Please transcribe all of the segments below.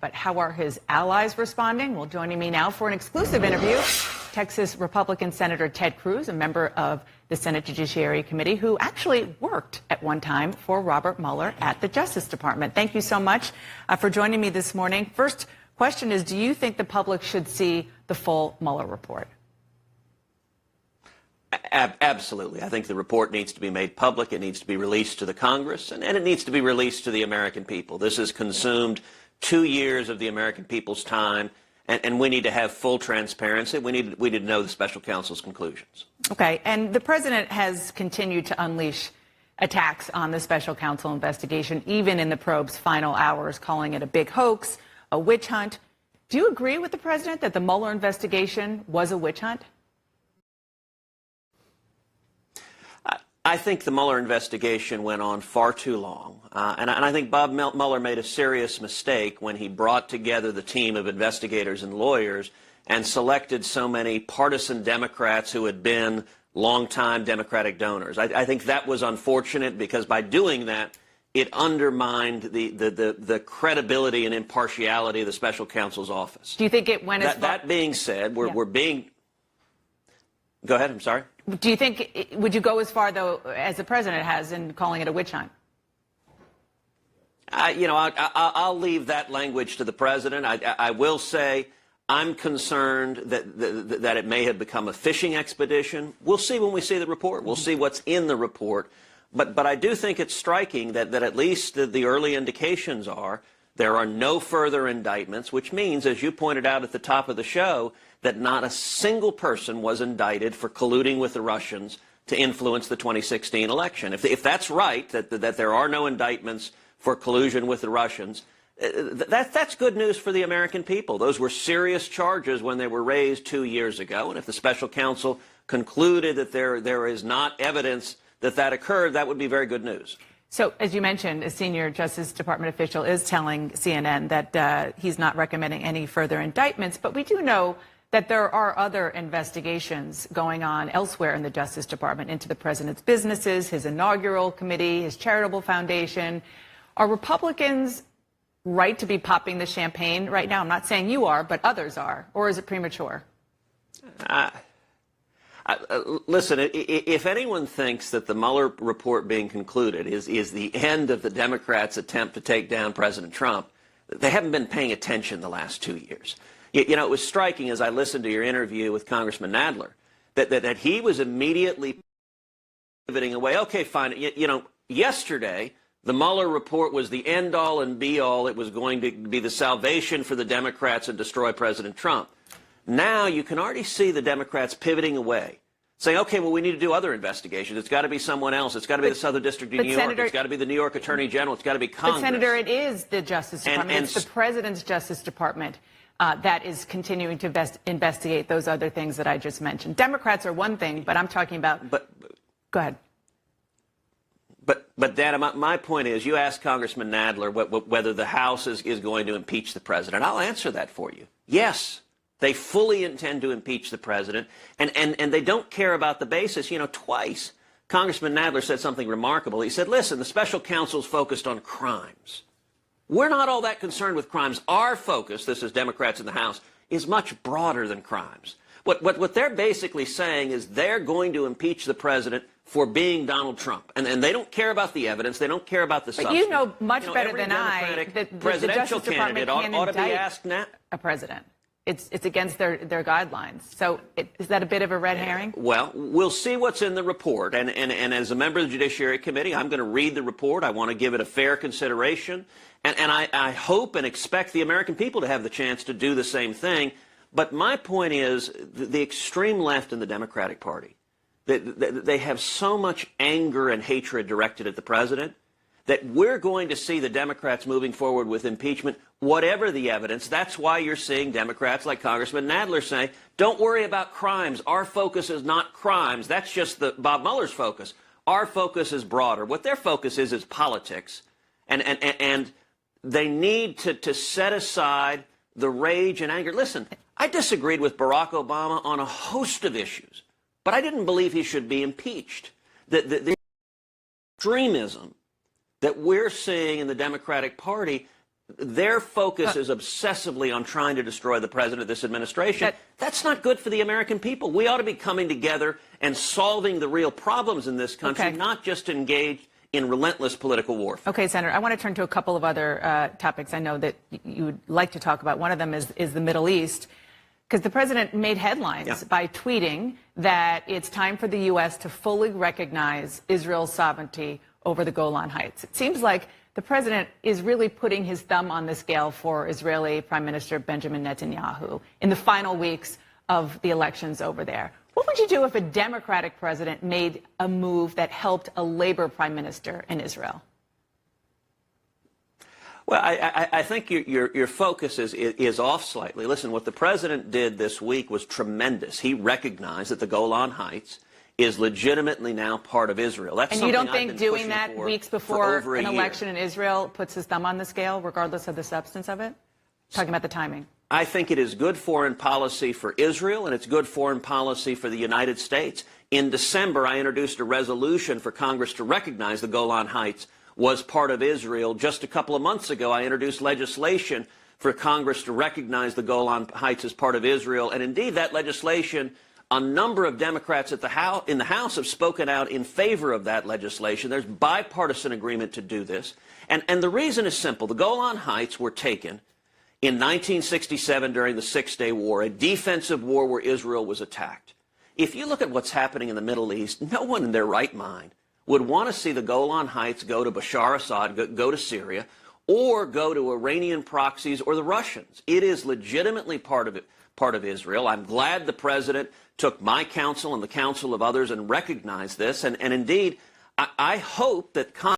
but how are his allies responding? Well, joining me now for an exclusive interview, Texas Republican Senator Ted Cruz, a member of the Senate Judiciary Committee, who actually worked at one time for Robert Mueller at the Justice Department. Thank you so much for joining me this morning. First question is, do you think the public should see the full Mueller report? Absolutely. I think the report needs to be made public. It needs to be released to the Congress, and it needs to be released to the American people. This has consumed 2 years of the American people's time, and we need to have full transparency. We need to know the special counsel's conclusions. Okay. And the president has continued to unleash attacks on the special counsel investigation, even in the probe's final hours, calling it a big hoax, a witch hunt. Do you agree with the president that the Mueller investigation was a witch hunt? I think the Mueller investigation went on far too long, and I think Bob Mueller made a serious mistake when he brought together the team of investigators and lawyers and selected so many partisan Democrats who had been longtime Democratic donors. I think that was unfortunate because by doing that, it undermined the credibility and impartiality of the special counsel's office. Do you think it went as far? That being said, we're being... Go ahead, I'm sorry. Do you think, would you go as far, though, as the president has in calling it a witch hunt? I'll leave that language to the president. I will say I'm concerned that it may have become a fishing expedition. We'll see when we see the report. We'll see what's in the report. But I do think it's striking that at least the early indications are there are no further indictments, which means, as you pointed out at the top of the show, that not a single person was indicted for colluding with the Russians to influence the 2016 election. If that's right, that there are no indictments for collusion with the Russians, that's good news for the American people. Those were serious charges when they were raised 2 years ago. And if the special counsel concluded that there is not evidence that occurred, that would be very good news. So, as you mentioned, a senior Justice Department official is telling CNN that he's not recommending any further indictments, but we do know that there are other investigations going on elsewhere in the Justice Department into the president's businesses, his inaugural committee, his charitable foundation. Are Republicans right to be popping the champagne right now? I'm not saying you are, but others are. Or is it premature? Listen, if anyone thinks that the Mueller report being concluded is the end of the Democrats' attempt to take down President Trump, they haven't been paying attention the last 2 years. You know, it was striking as I listened to your interview with Congressman Nadler that he was immediately pivoting away. Okay, fine. Yesterday, the Mueller report was the end-all and be-all. It was going to be the salvation for the Democrats and destroy President Trump. Now you can already see the Democrats pivoting away, saying, okay, well, we need to do other investigations. It's got to be someone else. It's got to be the Southern District of New York. Senator, it's got to be the New York Attorney General. It's got to be Congress. But, Senator, it is the Justice Department. It's the President's Justice Department that is continuing to investigate those other things that I just mentioned. Democrats are one thing, but I'm talking about... Go ahead. But Dana, my point is, you asked Congressman Nadler whether the House is going to impeach the president. I'll answer that for you. Yes. They fully intend to impeach the president, and they don't care about the basis. You know, twice Congressman Nadler said something remarkable. He said, listen, the special counsel's focused on crimes. We're not all that concerned with crimes. Our focus, this is Democrats in the House, is much broader than crimes. What they're basically saying is they're going to impeach the president for being Donald Trump. And they don't care about the evidence. They don't care about the substance. But you know much better than I that the Justice Department can't indict a president. It's against their guidelines. So is that a bit of a red herring? Well, we'll see what's in the report. And as a member of the Judiciary Committee, I'm going to read the report. I want to give it a fair consideration. And I hope and expect the American people to have the chance to do the same thing. But my point is the extreme left in the Democratic Party, they have so much anger and hatred directed at the president that we're going to see the Democrats moving forward with impeachment, whatever the evidence. That's why you're seeing Democrats like Congressman Nadler say, don't worry about crimes. Our focus is not crimes. That's just Bob Mueller's focus. Our focus is broader. What their focus is politics. And they need to set aside the rage and anger. Listen, I disagreed with Barack Obama on a host of issues, but I didn't believe he should be impeached. The extremism that we're seeing in the Democratic Party Their focus is obsessively on trying to destroy the president of this administration. That's not good for the American people. We ought to be coming together and solving the real problems in this country, not just engaged in relentless political warfare. Okay, Senator, I want to turn to a couple of other topics I know that you would like to talk about. One of them is the Middle East, because the president made headlines by tweeting that it's time for the U.S. to fully recognize Israel's sovereignty over the Golan Heights. It seems like the president is really putting his thumb on the scale for Israeli Prime Minister Benjamin Netanyahu in the final weeks of the elections over there. What would you do if a Democratic president made a move that helped a Labor prime minister in Israel? Well, I think your focus is off slightly. Listen, what the president did this week was tremendous. He recognized that the Golan Heights is legitimately now part of Israel. That's and you don't think doing that weeks before an election in Israel puts his thumb on the scale, regardless of the substance of it? Talking about the timing. I think it is good foreign policy for Israel, and it's good foreign policy for the United States. In December, I introduced a resolution for Congress to recognize the Golan Heights was part of Israel. Just a couple of months ago, I introduced legislation for Congress to recognize the Golan Heights as part of Israel. And indeed, that legislation, a number of Democrats in the House have spoken out in favor of that legislation. There's bipartisan agreement to do this. And the reason is simple. The Golan Heights were taken in 1967 during the Six-Day War, a defensive war where Israel was attacked. If you look at what's happening in the Middle East, no one in their right mind would want to see the Golan Heights go to Bashar Assad, go to Syria, or go to Iranian proxies or the Russians. It is legitimately part of Israel. I'm glad the president took my counsel and the counsel of others and recognized this. And indeed, I hope that Congress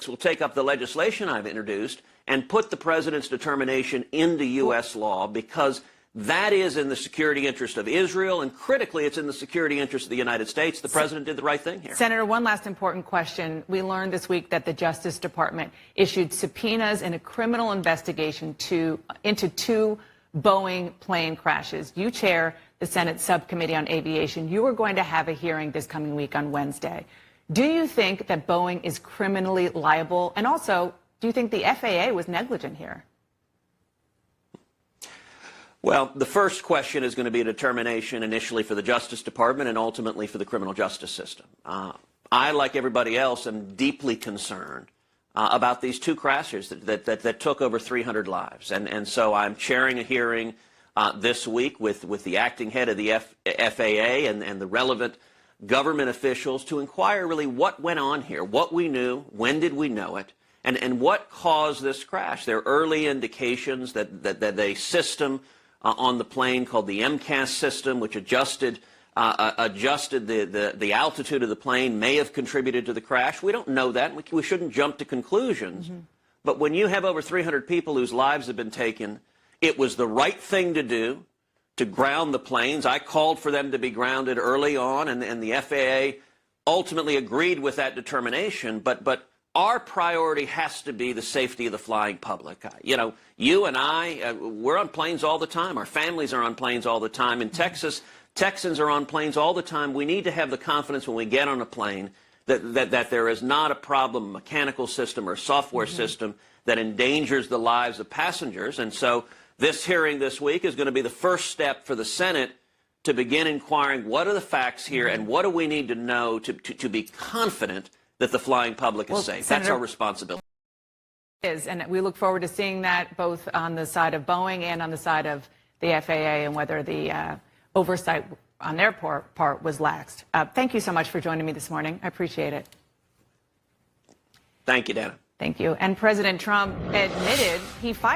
will take up the legislation I've introduced and put the president's determination into U.S. law, because that is in the security interest of Israel, and critically, it's in the security interest of the United States. The president did the right thing here. Senator, one last important question. We learned this week that the Justice Department issued subpoenas in a criminal investigation into two Boeing plane crashes. You chair the Senate Subcommittee on Aviation. You are going to have a hearing this coming week on Wednesday. Do you think that Boeing is criminally liable? And also, do you think the FAA was negligent here? Well, the first question is going to be a determination initially for the Justice Department and ultimately for the criminal justice system. I, like everybody else, am deeply concerned about these two crashes that took over 300 lives. And so I'm chairing a hearing this week with the acting head of the FAA and the relevant government officials to inquire really what went on here, what we knew, when did we know it, and what caused this crash. There are early indications that a system on the plane called the MCAS system, which adjusted the altitude of the plane, may have contributed to the crash. We don't know that. We shouldn't jump to conclusions. But when you have over 300 people whose lives have been taken, it was the right thing to do to ground the planes. I called for them to be grounded early on, and the FAA ultimately agreed with that determination. But our priority has to be the safety of the flying public. You know, you and I, we're on planes all the time. Our families are on planes all the time. In Texas, Texans are on planes all the time. We need to have the confidence when we get on a plane that there is not a problem, mechanical system or software system that endangers the lives of passengers. And so this hearing this week is going to be the first step for the Senate to begin inquiring what are the facts here and what do we need to know to be confident that the flying public is safe. Senator, that's our responsibility. And we look forward to seeing that both on the side of Boeing and on the side of the FAA, and whether the oversight on their part was laxed. Thank you so much for joining me this morning. I appreciate it. Thank you, Dana. Thank you. And President Trump admitted he fired